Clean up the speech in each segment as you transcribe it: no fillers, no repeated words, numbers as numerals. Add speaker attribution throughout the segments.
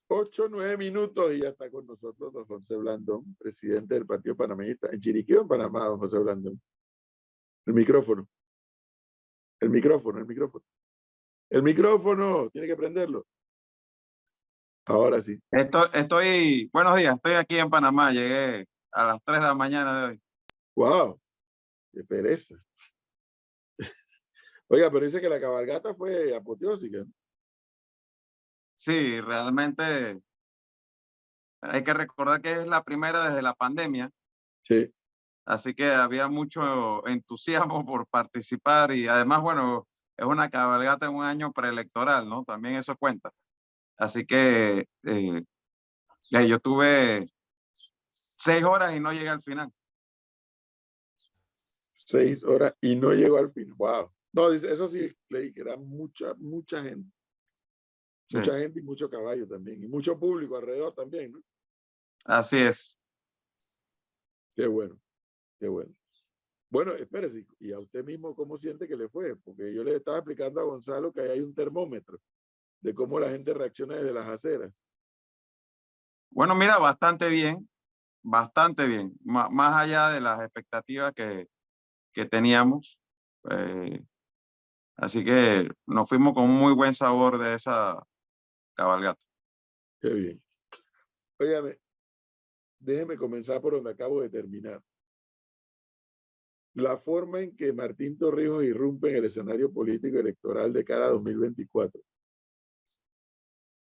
Speaker 1: 8, 9 minutos y ya está con nosotros don José Blandón, presidente del Partido Panameñista, en Chiriquí o en Panamá, don José Blandón. El micrófono, el micrófono, el micrófono. El micrófono, tiene que prenderlo. Ahora sí.
Speaker 2: Buenos días, estoy aquí en Panamá, llegué a las 3 de la mañana de hoy.
Speaker 1: ¡Wow! ¡Qué pereza! Oiga, pero dice que la cabalgata fue apoteósica, ¿no?
Speaker 2: Sí, realmente hay que recordar que es la primera desde la pandemia,
Speaker 1: Sí,
Speaker 2: así que había mucho entusiasmo por participar y además, bueno, es una cabalgata en un año preelectoral, ¿no? También eso cuenta. Así que yo tuve 6 horas y no llegué al final.
Speaker 1: 6 horas y no llegó al fin. ¡Wow! No, dice, eso sí, leí que era mucha gente.
Speaker 2: Sí,
Speaker 1: Mucha gente y mucho caballo también. Y mucho público alrededor también, ¿no?
Speaker 2: así es.
Speaker 1: Qué bueno, qué bueno. Bueno, espérese, y a usted mismo, ¿cómo siente que le fue? Porque yo le estaba explicando a Gonzalo que ahí hay un termómetro de cómo la gente reacciona desde las aceras.
Speaker 2: Bueno, mira, bastante bien, bastante bien. Más allá de las expectativas que teníamos. Eh, Así que nos fuimos con un muy buen sabor de esa cabalgata.
Speaker 1: Qué bien. Óigame, déjeme comenzar por donde acabo de terminar. La forma en que Martín Torrijos irrumpe en el escenario político electoral de cara a 2024,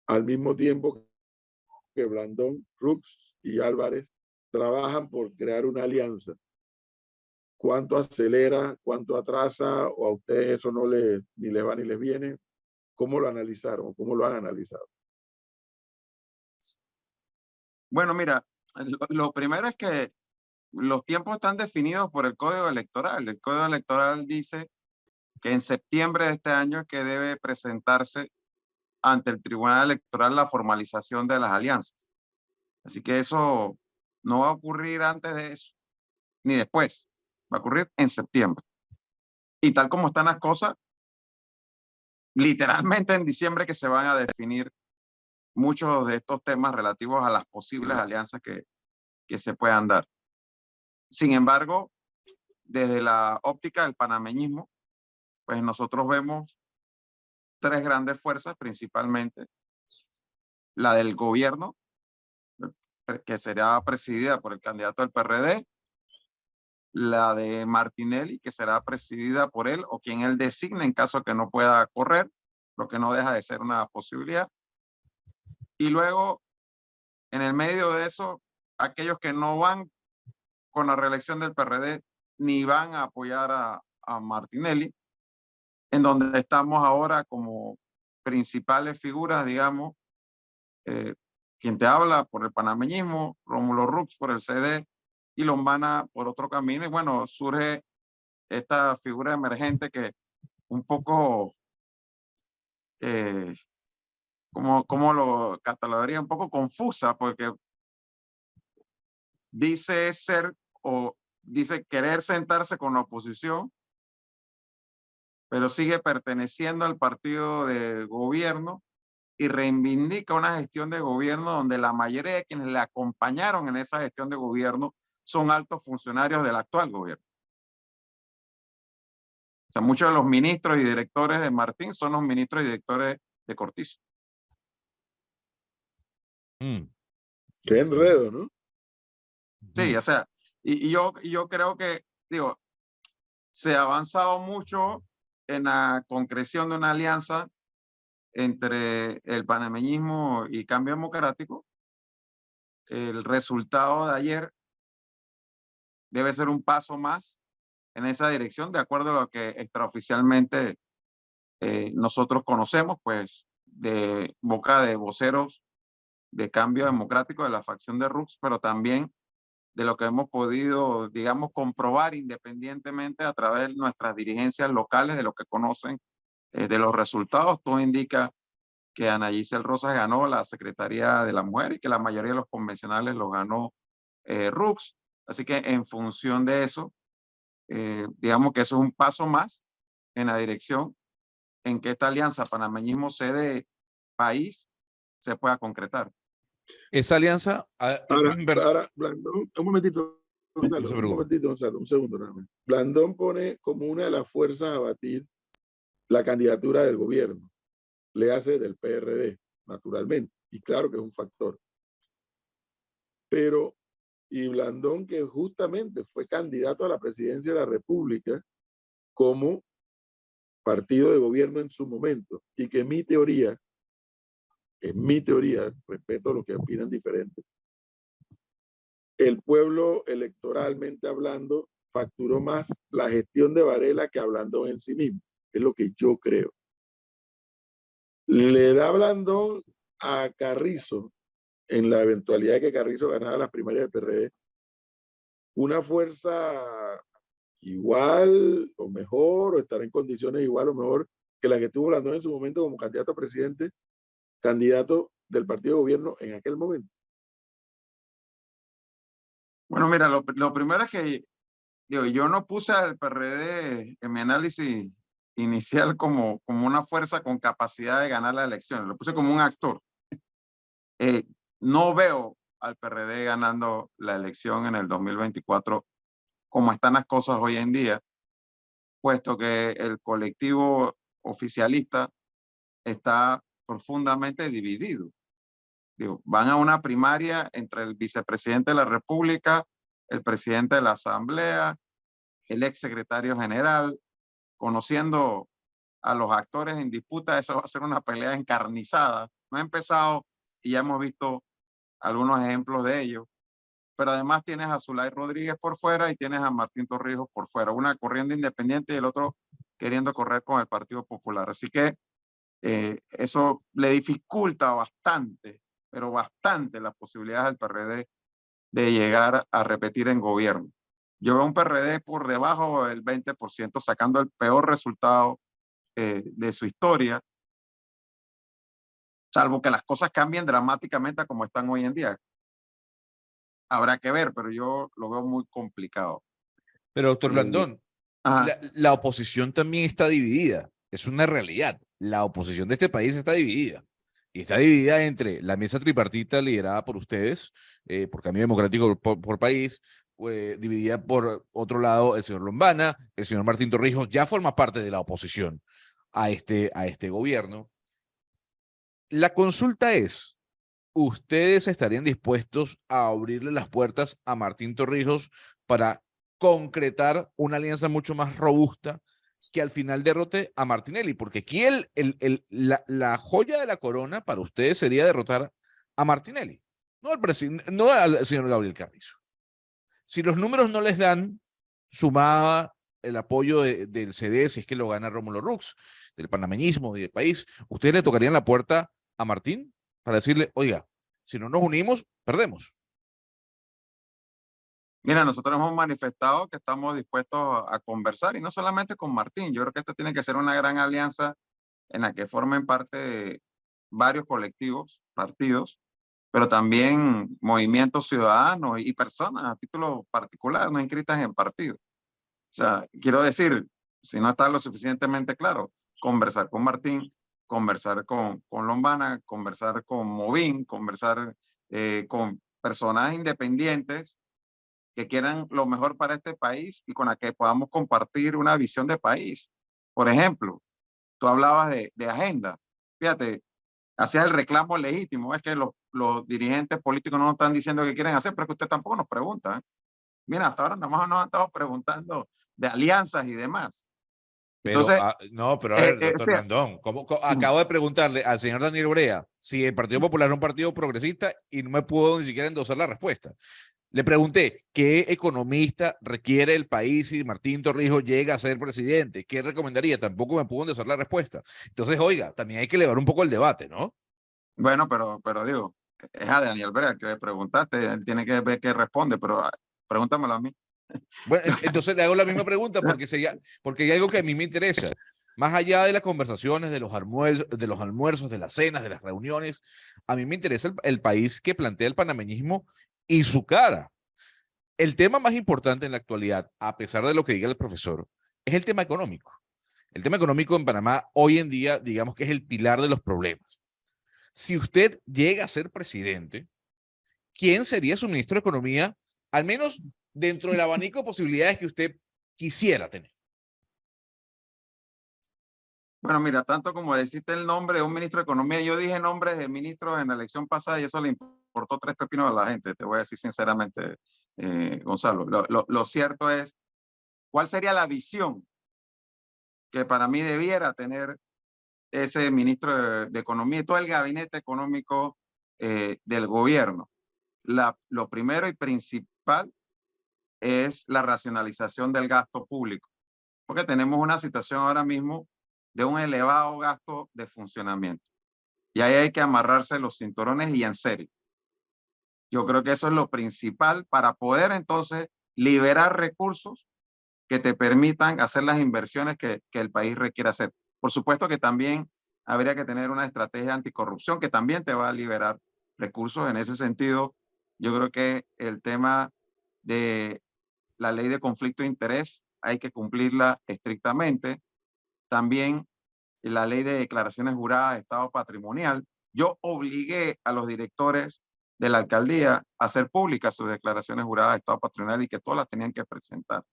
Speaker 1: al mismo tiempo que Blandón, Rux y Álvarez trabajan por crear una alianza. ¿Cuánto acelera, cuánto atrasa, o a ustedes eso no ni les va ni les viene? ¿Cómo lo analizaron? ¿Cómo lo han analizado?
Speaker 2: Bueno, mira, lo primero es que los tiempos están definidos por el Código Electoral. El Código Electoral dice que en septiembre de este año es que debe presentarse ante el Tribunal Electoral la formalización de las alianzas. Así que eso no va a ocurrir antes de eso, ni después. Va a ocurrir en septiembre. Y tal como están las cosas, literalmente en diciembre que se van a definir muchos de estos temas relativos a las posibles alianzas que se puedan dar. Sin embargo, desde la óptica del panameñismo, pues nosotros vemos 3 grandes fuerzas, principalmente la del gobierno, que será presidida por el candidato del PRD, la de Martinelli, que será presidida por él o quien él designe en caso que no pueda correr, lo que no deja de ser una posibilidad. Y luego, en el medio de eso, aquellos que no van con la reelección del PRD ni van a apoyar a Martinelli, en donde estamos ahora como principales figuras, digamos, eh, quien te habla por el panameñismo, Rómulo Rux por el CD y Lombana por otro camino. Y bueno, surge esta figura emergente que un poco, eh, como lo catalogaría, un poco confusa, porque dice ser o dice querer sentarse con la oposición, pero sigue perteneciendo al partido de gobierno y reivindica una gestión de gobierno donde la mayoría de quienes le acompañaron en esa gestión de gobierno son altos funcionarios del actual gobierno. O sea, muchos de los ministros y directores de Martín son los ministros y directores de Cortizo.
Speaker 1: Qué enredo, ¿no?
Speaker 2: Sí, o sea, y yo creo que, digo, se ha avanzado mucho en la concreción de una alianza entre el panameñismo y Cambio Democrático. El resultado de ayer debe ser un paso más en esa dirección, de acuerdo a lo que extraoficialmente nosotros conocemos, pues de boca de voceros de Cambio Democrático, de la facción de Rux, pero también de lo que hemos podido, digamos, comprobar independientemente a través de nuestras dirigencias locales, de lo que conocen de los resultados. Todo indica que Ana Giselle Rosas ganó la Secretaría de la Mujer y que la mayoría de los convencionales los ganó Rux. Así que en función de eso, digamos que eso es un paso más en la dirección en que esta alianza panameñismo cede país se pueda concretar.
Speaker 3: Esa alianza...
Speaker 1: Ahora, Blandón, un momentito, Gonzalo,
Speaker 3: No se preocupe.
Speaker 1: Gonzalo, un segundo nada más. Blandón pone como una de las fuerzas a batir la candidatura del gobierno. Le hace del PRD, naturalmente. Y claro que es un factor. Pero, y Blandón, que justamente fue candidato a la presidencia de la República como partido de gobierno en su momento, y que mi teoría, respeto lo que opinan diferentes, el pueblo electoralmente hablando facturó más la gestión de Varela que Blandón en sí mismo. Es lo que yo creo. Le da Blandón a Carrizo, en la eventualidad de que Carrizo ganara las primarias del PRD, una fuerza igual o mejor, o estar en condiciones igual o mejor que la que tuvo Blandón en su momento como candidato a presidente, candidato del partido de gobierno en aquel momento.
Speaker 2: Bueno, mira, lo primero es que digo, yo no puse al PRD en mi análisis inicial como una fuerza con capacidad de ganar la elección, lo puse como un actor. No veo al PRD ganando la elección en el 2024 como están las cosas hoy en día, puesto que el colectivo oficialista está profundamente dividido. Digo, van a una primaria entre el vicepresidente de la República, el presidente de la Asamblea, el exsecretario general, conociendo a los actores en disputa, eso va a ser una pelea encarnizada. No ha empezado y ya hemos visto algunos ejemplos de ello, pero además tienes a Zulay Rodríguez por fuera y tienes a Martín Torrijos por fuera, una corriendo independiente y el otro queriendo correr con el Partido Popular. Así que eso le dificulta bastante, pero bastante las posibilidades al PRD de llegar a repetir en gobierno. Yo veo un PRD por debajo del 20%, sacando el peor resultado de su historia, salvo que las cosas cambien dramáticamente a como están hoy en día. Habrá que ver, pero yo lo veo muy complicado.
Speaker 3: Pero, doctor Blandón,
Speaker 2: Ajá.
Speaker 3: la oposición también está dividida. Es una realidad. La oposición de este país está dividida. Y está dividida entre la mesa tripartita liderada por ustedes, por Cambio Democrático por País, dividida por otro lado el señor Lombana, el señor Martín Torrijos ya forma parte de la oposición a este gobierno. La consulta es, ¿ustedes estarían dispuestos a abrirle las puertas a Martín Torrijos para concretar una alianza mucho más robusta que al final derrote a Martinelli? Porque aquí la joya de la corona para ustedes sería derrotar a Martinelli, no al señor Gabriel Carrizo. Si los números no les dan, sumada el apoyo del CD, si es que lo gana Rómulo Rux, del panameñismo y del país, ¿ustedes le tocarían la puerta a Martín para decirle, oiga, si no nos unimos, perdemos?
Speaker 2: Mira, nosotros hemos manifestado que estamos dispuestos a conversar, y no solamente con Martín. Yo creo que esta tiene que ser una gran alianza en la que formen parte varios colectivos, partidos, pero también movimientos ciudadanos y personas a título particular, no inscritas en partidos. O sea, quiero decir, si no está lo suficientemente claro, conversar con Martín, conversar con Lombana, conversar con Movín, conversar con personas independientes que quieran lo mejor para este país y con la que podamos compartir una visión de país. Por ejemplo, tú hablabas de agenda. Fíjate, hacía el reclamo legítimo. Es que los dirigentes políticos no nos están diciendo qué quieren hacer, pero es que usted tampoco nos pregunta. ¿Eh? Mira, hasta ahora nada más nos han estado preguntando de alianzas y demás.
Speaker 3: Pero,
Speaker 2: Entonces,
Speaker 3: no, pero a ver, doctor
Speaker 2: fíjate,
Speaker 3: Blandón, acabo de preguntarle al señor Daniel Brea si el Partido Popular es un partido progresista y no me pudo ni siquiera endosar la respuesta. Le pregunté, ¿qué economista requiere el país si Martín Torrijos llega a ser presidente? ¿Qué recomendaría? Tampoco me pudo endosar la respuesta. Entonces, oiga, también hay que elevar un poco el debate, ¿no?
Speaker 2: bueno, pero digo, es a Daniel Brea que le preguntaste, él tiene que ver qué responde, pero pregúntamelo a mí.
Speaker 3: Bueno, entonces le hago la misma pregunta porque hay algo que a mí me interesa. Más allá de las conversaciones, de los almuerzos, de las cenas, de las reuniones, a mí me interesa el país que plantea el panameñismo y su cara. El tema más importante en la actualidad, a pesar de lo que diga el profesor, es el tema económico. El tema económico en Panamá hoy en día, digamos que es el pilar de los problemas. si usted llega a ser presidente, ¿quién sería su ministro de Economía, al menos dentro del abanico de posibilidades que usted quisiera tener?
Speaker 2: Bueno, mira, tanto como deciste el nombre de un ministro de Economía, yo dije nombres de ministros en la elección pasada y eso le importó tres pepinos a la gente, te voy a decir sinceramente, Gonzalo. Lo cierto es, ¿cuál sería la visión que para mí debiera tener ese ministro de Economía y todo el gabinete económico del gobierno? Lo primero y principal es la racionalización del gasto público, porque tenemos una situación ahora mismo de un elevado gasto de funcionamiento. Y ahí hay que amarrarse los cinturones y en serio. Yo creo que eso es lo principal para poder entonces liberar recursos que te permitan hacer las inversiones que el país requiere hacer. Por supuesto que también habría que tener una estrategia anticorrupción que también te va a liberar recursos. En ese sentido, yo creo que el tema de la ley de conflicto de interés hay que cumplirla estrictamente. También la ley de declaraciones juradas de estado patrimonial. Yo obligué a los directores de la alcaldía a hacer públicas sus declaraciones juradas de estado patrimonial y que todas las tenían que presentar.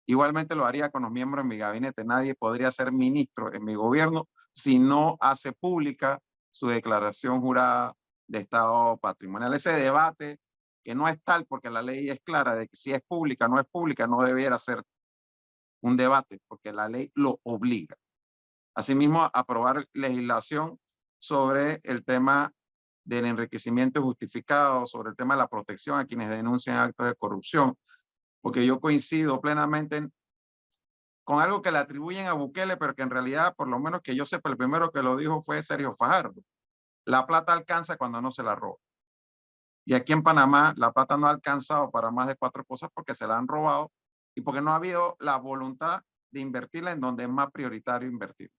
Speaker 2: Igualmente lo haría con los miembros de mi gabinete. Nadie podría ser ministro en mi gobierno si no hace pública su declaración jurada de estado patrimonial. Ese debate que no es tal porque la ley es clara de que si es pública o no es pública, no debiera ser un debate porque la ley lo obliga. Asimismo, aprobar legislación sobre el tema del enriquecimiento justificado, sobre el tema de la protección a quienes denuncian actos de corrupción, porque yo coincido plenamente con algo que le atribuyen a Bukele, pero que en realidad, por lo menos que yo sepa, el primero que lo dijo fue Sergio Fajardo. La plata alcanza cuando no se la roba. Y aquí en Panamá, la plata no ha alcanzado para más de 4 cosas porque se la han robado y porque no ha habido la voluntad de invertirla en donde es más prioritario invertir.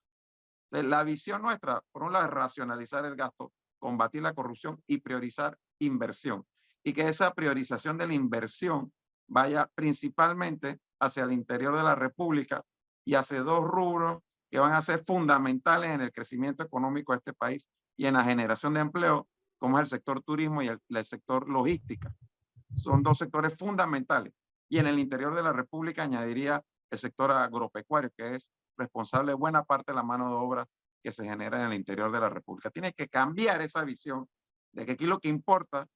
Speaker 2: La visión nuestra, por un lado, es racionalizar el gasto, combatir la corrupción y priorizar inversión. Y que esa priorización de la inversión vaya principalmente hacia el interior de la República y hacia 2 rubros que van a ser fundamentales en el crecimiento económico de este país y en la generación de empleo, como es el sector turismo y el sector logística. Son 2 sectores fundamentales. Y en el interior de la República añadiría el sector agropecuario, que es responsable de buena parte de la mano de obra que se genera en el interior de la República. Tiene que cambiar esa visión de que aquí lo que importa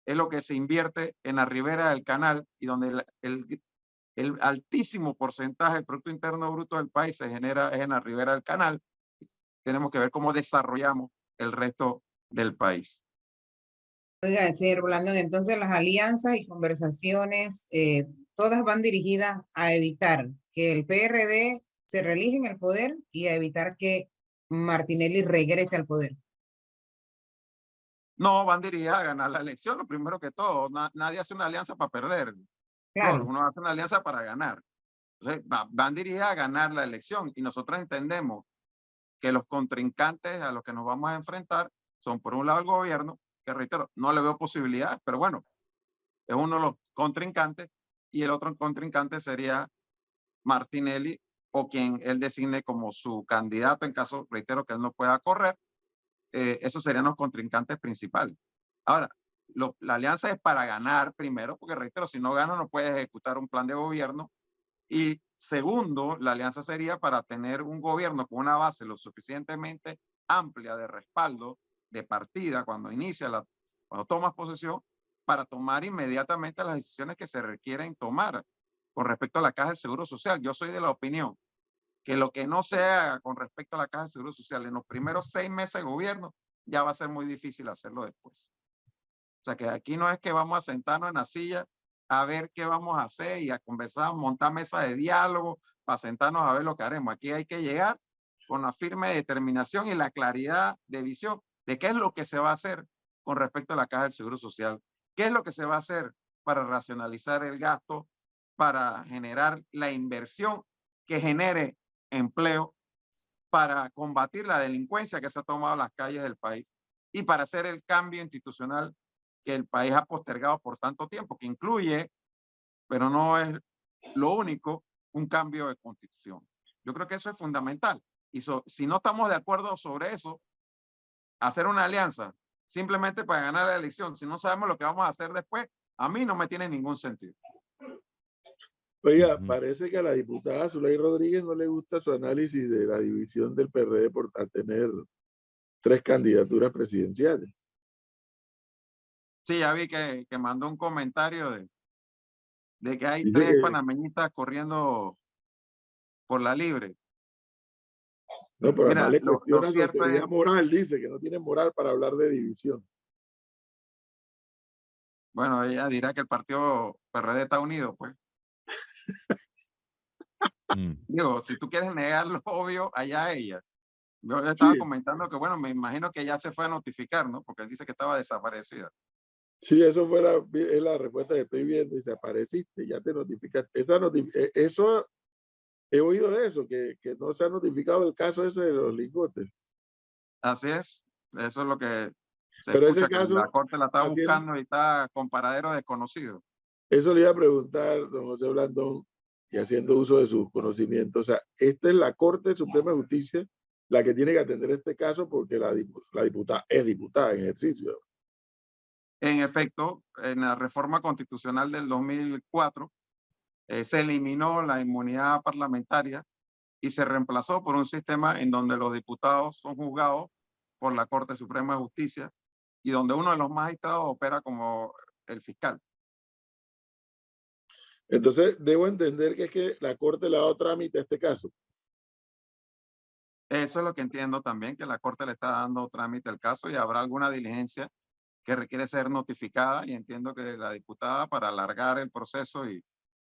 Speaker 2: es lo que se invierte en la ribera del canal y donde el altísimo porcentaje del Producto Interno Bruto del país se genera en la ribera del canal. Tenemos que ver cómo desarrollamos el resto del país.
Speaker 4: Oiga, señor Blandón, entonces las alianzas y conversaciones, todas van dirigidas a evitar que el PRD se reelija en el poder y a evitar que Martinelli regrese al poder.
Speaker 2: No, van dirigidas a ganar la elección, lo primero que todo. Nadie hace una alianza para perder.
Speaker 4: Claro.
Speaker 2: No, uno hace una alianza para ganar. Entonces, van dirigidas a ganar la elección y nosotros entendemos que los contrincantes a los que nos vamos a enfrentar son, por un lado, el gobierno, que reitero, no le veo posibilidades, pero bueno, es uno de los contrincantes, y el otro contrincante sería Martinelli o quien él designe como su candidato en caso, reitero, que él no pueda correr. Esos serían los contrincantes principales. Ahora, la alianza es para ganar primero, porque reitero, si no gana no puede ejecutar un plan de gobierno. Y segundo, la alianza sería para tener un gobierno con una base lo suficientemente amplia de respaldo de partida cuando cuando tomas posesión, para tomar inmediatamente las decisiones que se requieren tomar con respecto a la Caja del Seguro Social. Yo soy de la opinión que lo que no se haga con respecto a la Caja del Seguro Social en los primeros 6 meses de gobierno, ya va a ser muy difícil hacerlo después. O sea que aquí no es que vamos a sentarnos en la silla a ver qué vamos a hacer y a conversar, montar mesa de diálogo para sentarnos a ver lo que haremos. Aquí hay que llegar con la firme determinación y la claridad de visión de qué es lo que se va a hacer con respecto a la Caja del Seguro Social, qué es lo que se va a hacer para racionalizar el gasto, para generar la inversión que genere empleo, para combatir la delincuencia que se ha tomado las calles del país y para hacer el cambio institucional que el país ha postergado por tanto tiempo, que incluye, pero no es lo único, un cambio de constitución. Yo creo que eso es fundamental. Y si no estamos de acuerdo sobre eso, hacer una alianza simplemente para ganar la elección, si no sabemos lo que vamos a hacer después, a mí no me tiene ningún sentido.
Speaker 1: Oiga, parece que a la diputada Zulay Rodríguez no le gusta su análisis de la división del PRD por tener 3 candidaturas presidenciales.
Speaker 2: Sí, ya vi que mandó un comentario de que hay
Speaker 1: Dice
Speaker 2: 3
Speaker 1: que,
Speaker 2: panameñistas corriendo por la libre.
Speaker 1: no, pero además
Speaker 2: Mira,
Speaker 1: le
Speaker 2: lo
Speaker 1: cuestiona su
Speaker 2: cierto es,
Speaker 1: autoridad moral, dice que no tiene moral para hablar de división.
Speaker 2: bueno, ella dirá que el partido PRD está unido, pues. Digo, si tú quieres negar lo obvio, allá ella. Yo le estaba
Speaker 1: Sí,
Speaker 2: comentando que, bueno, me imagino que ya se fue a notificar, ¿no? Porque él dice que estaba desaparecida.
Speaker 1: sí, eso fue es la respuesta que estoy viendo. Dice, apareciste, ya te notificaste. Eso, he oído de eso, que no se ha notificado el caso ese de los lingotes.
Speaker 2: Así es, eso es lo que se
Speaker 1: Pero ese
Speaker 2: escucha, que la
Speaker 1: caso,
Speaker 2: corte la está
Speaker 1: haciendo,
Speaker 2: buscando y está con paradero desconocido.
Speaker 1: eso le iba a preguntar, don José Blandón, y haciendo uso de sus conocimientos. O sea, esta es la Corte Suprema de Justicia la que tiene que atender este caso porque la diputada es diputada en ejercicio.
Speaker 2: En efecto, en la reforma constitucional del 2004, se eliminó la inmunidad parlamentaria y se reemplazó por un sistema en donde los diputados son juzgados por la Corte Suprema de Justicia y donde uno de los magistrados opera como el fiscal.
Speaker 1: Entonces, debo entender que es que la Corte le ha dado trámite a este caso.
Speaker 2: Eso es lo que entiendo también, que la Corte le está dando trámite al caso y habrá alguna diligencia que requiere ser notificada, y entiendo que la diputada, para alargar el proceso y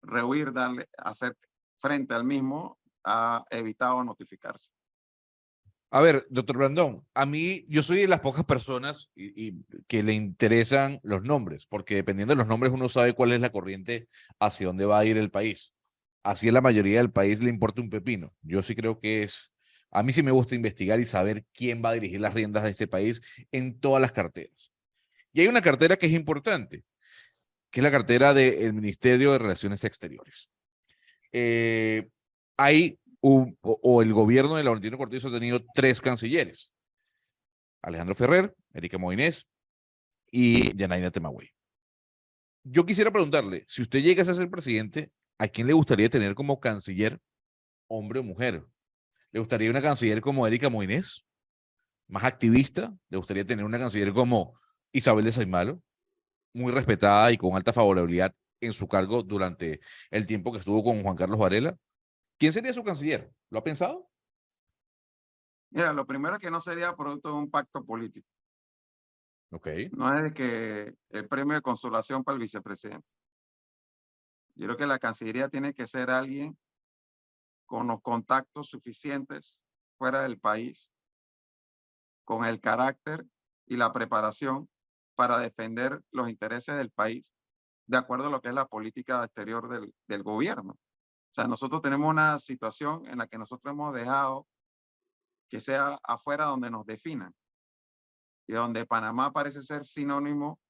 Speaker 2: rehuir hacer frente al mismo, ha evitado notificarse.
Speaker 3: A ver, doctor Blandón, a mí, yo soy de las pocas personas que le interesan los nombres, porque dependiendo de los nombres uno sabe cuál es la corriente hacia dónde va a ir el país. Así a la mayoría del país le importa un pepino. Yo sí creo que a mí sí me gusta investigar y saber quién va a dirigir las riendas de este país en todas las carteras. Y hay una cartera que es importante, que es la cartera del Ministerio de Relaciones Exteriores. Hay el gobierno de Laurentino Cortizo ha tenido 3 cancilleres: Alejandro Ferrer, Erika Moines y Yanaina Temagüey. Yo quisiera preguntarle, si usted llegase a ser presidente, ¿a quién le gustaría tener como canciller, hombre o mujer? ¿Le gustaría una canciller como Erika Moines, más activista? ¿Le gustaría tener una canciller como Isabel de Saimalo, muy respetada y con alta favorabilidad en su cargo durante el tiempo que estuvo con Juan Carlos Varela? ¿Quién sería su canciller? ¿Lo ha pensado?
Speaker 2: Mira, lo primero es que no sería producto de un pacto político.
Speaker 3: Ok.
Speaker 2: No es de que el premio de consolación para el vicepresidente. Yo creo que la Cancillería tiene que ser alguien con los contactos suficientes fuera del país, con el carácter y la preparación para defender los intereses del país de acuerdo a lo que es la política exterior del gobierno. O sea, nosotros tenemos una situación en la que nosotros hemos dejado que sea afuera donde nos definan, y donde Panamá parece ser sinónimo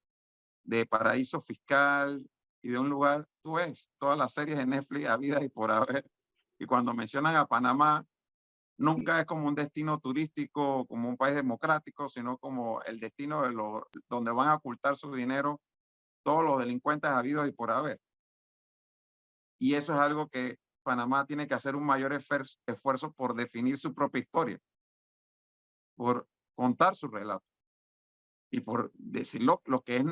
Speaker 2: de paraíso fiscal y de un lugar, tú ves, todas las series de Netflix habidas y por haber, y cuando mencionan a Panamá, nunca es como un destino turístico, como un país democrático, sino como el destino donde van a ocultar su dinero todos los delincuentes habidos y por haber. Y eso es algo que Panamá tiene que hacer un mayor esfuerzo por definir su propia historia, por contar su relato y por decir lo que es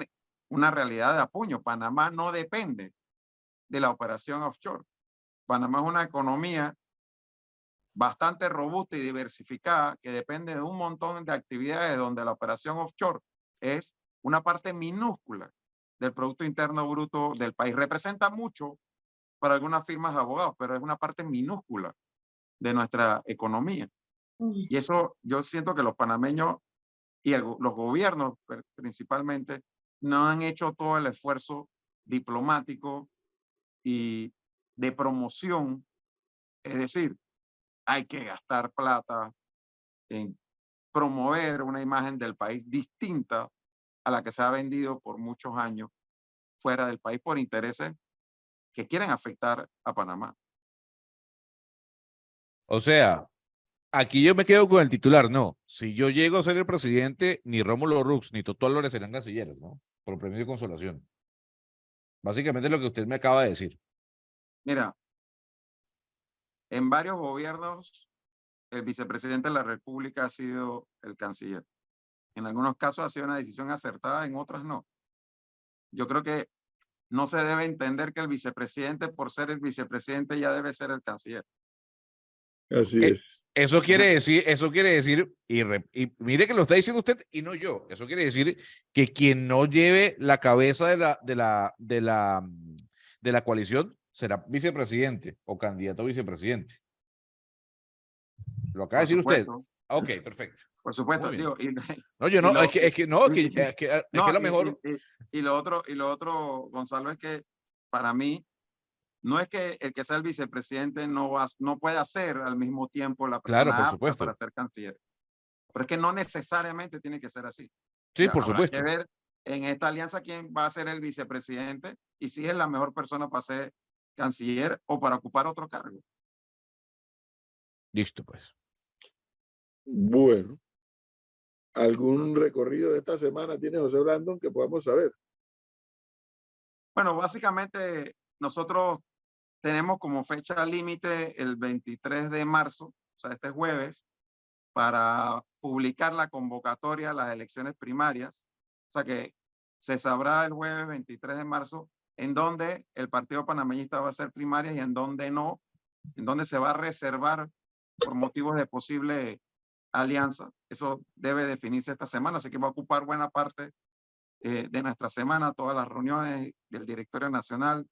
Speaker 2: una realidad de apuño. Panamá no depende de la operación offshore. Panamá es una economía bastante robusta y diversificada que depende de un montón de actividades donde la operación offshore es una parte minúscula del Producto Interno Bruto del país. Representa mucho para algunas firmas de abogados, pero es una parte minúscula de nuestra economía. Y eso yo siento que los panameños y los gobiernos principalmente no han hecho todo el esfuerzo diplomático y de promoción. Es decir, hay que gastar plata en promover una imagen del país distinta a la que se ha vendido por muchos años fuera del país por intereses que quieren afectar a Panamá.
Speaker 3: O sea, Aquí yo me quedo con el titular, no. Si yo llego a ser el presidente, ni Rómulo Rux ni Totó Álvarez serán cancilleres, ¿no? Por premio de consolación. Básicamente es lo que usted me acaba de decir.
Speaker 2: Mira, en varios gobiernos, el vicepresidente de la República ha sido el canciller. En algunos casos ha sido una decisión acertada, en otras no. Yo creo que no se debe entender que el vicepresidente, por ser el vicepresidente, ya debe ser el canciller.
Speaker 1: Así
Speaker 3: Eh,
Speaker 1: es.
Speaker 3: Eso quiere decir, y mire que lo está diciendo usted y no yo. Eso quiere decir que quien no lleve la cabeza de la coalición será vicepresidente o candidato a vicepresidente. Lo acaba de
Speaker 2: Por
Speaker 3: decir usted.
Speaker 2: supuesto,
Speaker 3: Ok, perfecto.
Speaker 2: por
Speaker 3: Muy
Speaker 2: supuesto.
Speaker 3: bien.
Speaker 2: Digo,
Speaker 3: No, yo
Speaker 2: y
Speaker 3: no,
Speaker 2: lo,
Speaker 3: es que
Speaker 2: no,
Speaker 3: lo mejor.
Speaker 2: y lo otro, Gonzalo, es que para mí, no es que el que sea el vicepresidente no puede ser al mismo tiempo la
Speaker 3: Claro, por
Speaker 2: persona apta para
Speaker 3: supuesto.
Speaker 2: ser canciller. Pero es que no necesariamente tiene que ser así.
Speaker 3: Sí,
Speaker 2: Ya,
Speaker 3: por
Speaker 2: habrá que
Speaker 3: supuesto.
Speaker 2: ver en esta alianza quién va a ser el vicepresidente y si es la mejor persona para ser canciller o para ocupar otro cargo.
Speaker 3: Listo, pues.
Speaker 1: Bueno, ¿algún recorrido de esta semana tiene José Blandón que podamos saber?
Speaker 2: Bueno, básicamente nosotros tenemos como fecha límite el 23 de marzo, o sea, este jueves, para publicar la convocatoria a las elecciones primarias. O sea que se sabrá el jueves 23 de marzo en dónde el Partido Panameñista va a hacer primarias y en dónde no, en dónde se va a reservar por motivos de posible alianza. Eso debe definirse esta semana, así que va a ocupar buena parte de nuestra semana, todas las reuniones del directorio nacional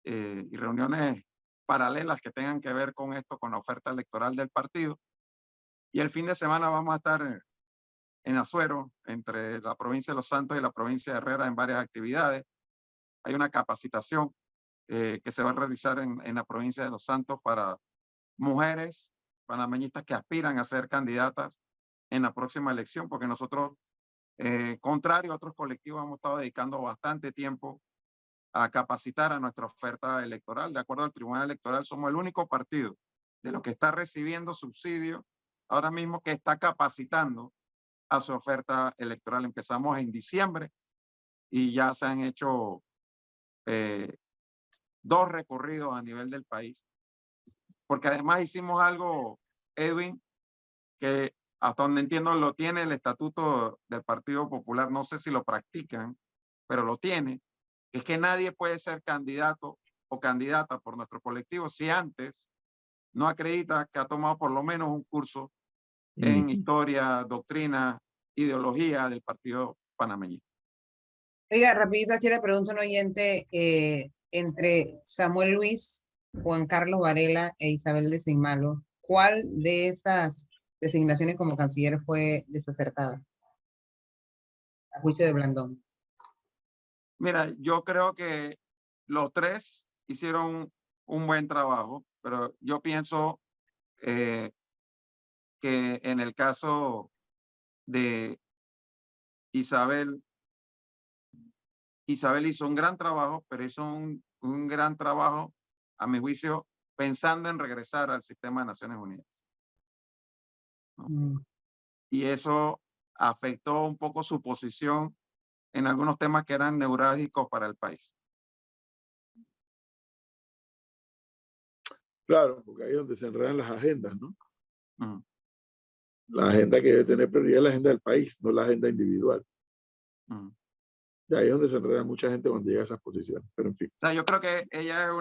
Speaker 2: y reuniones paralelas que tengan que ver con esto, con la oferta electoral del partido. Y el fin de semana vamos a estar en Azuero, entre la provincia de Los Santos y la provincia de Herrera, en varias actividades. Hay una capacitación que se va a realizar en la provincia de Los Santos para mujeres panameñistas que aspiran a ser candidatas en la próxima elección, porque nosotros, contrario a otros colectivos, hemos estado dedicando bastante tiempo a capacitar a nuestra oferta electoral. De acuerdo al Tribunal Electoral, somos el único partido de los que está recibiendo subsidio ahora mismo que está capacitando a su oferta electoral. Empezamos en diciembre y ya se han hecho 2 recorridos a nivel del país. Porque además hicimos algo, Edwin, que hasta donde entiendo lo tiene el estatuto del Partido Popular, no sé si lo practican, pero lo tiene, es que nadie puede ser candidato o candidata por nuestro colectivo si antes no acredita que ha tomado por lo menos un curso en historia, doctrina, ideología del Partido Panameñista.
Speaker 4: Oiga, rapidito aquí le pregunto a un oyente, entre Samuel Luis, Juan Carlos Varela e Isabel de Seymalo, ¿cuál de esas designaciones como canciller fue desacertada? A juicio de Blandón.
Speaker 2: Mira, yo creo que los 3 hicieron un buen trabajo, pero yo pienso que en el caso de Isabel hizo un gran trabajo, pero hizo un gran trabajo, a mi juicio, pensando en regresar al sistema de Naciones Unidas, ¿no? Y eso afectó un poco su posición en algunos temas que eran neurálgicos para el país.
Speaker 1: Claro, porque ahí es donde se enredan las agendas, ¿no?
Speaker 2: Mm.
Speaker 1: La agenda que debe tener prioridad es la agenda del país, no la agenda individual.
Speaker 2: Mm.
Speaker 1: Y ahí es donde se enreda mucha gente cuando llega a esas posiciones. Pero en fin.
Speaker 2: O sea, yo creo que ella es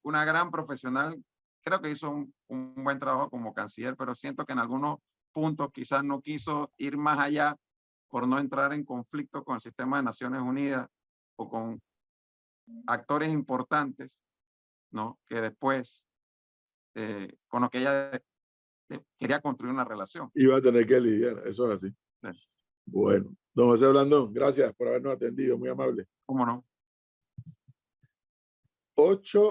Speaker 2: una gran profesional. Creo que hizo un buen trabajo como canciller, pero siento que en algunos puntos quizás no quiso ir más allá por no entrar en conflicto con el sistema de Naciones Unidas o con actores importantes, ¿no? Que después, con lo que ella quería construir una relación.
Speaker 1: Iba a tener que lidiar, eso es así.
Speaker 2: Sí.
Speaker 1: Bueno, don José Blandón, gracias por habernos atendido, muy amable.
Speaker 2: ¿Cómo no?
Speaker 1: 8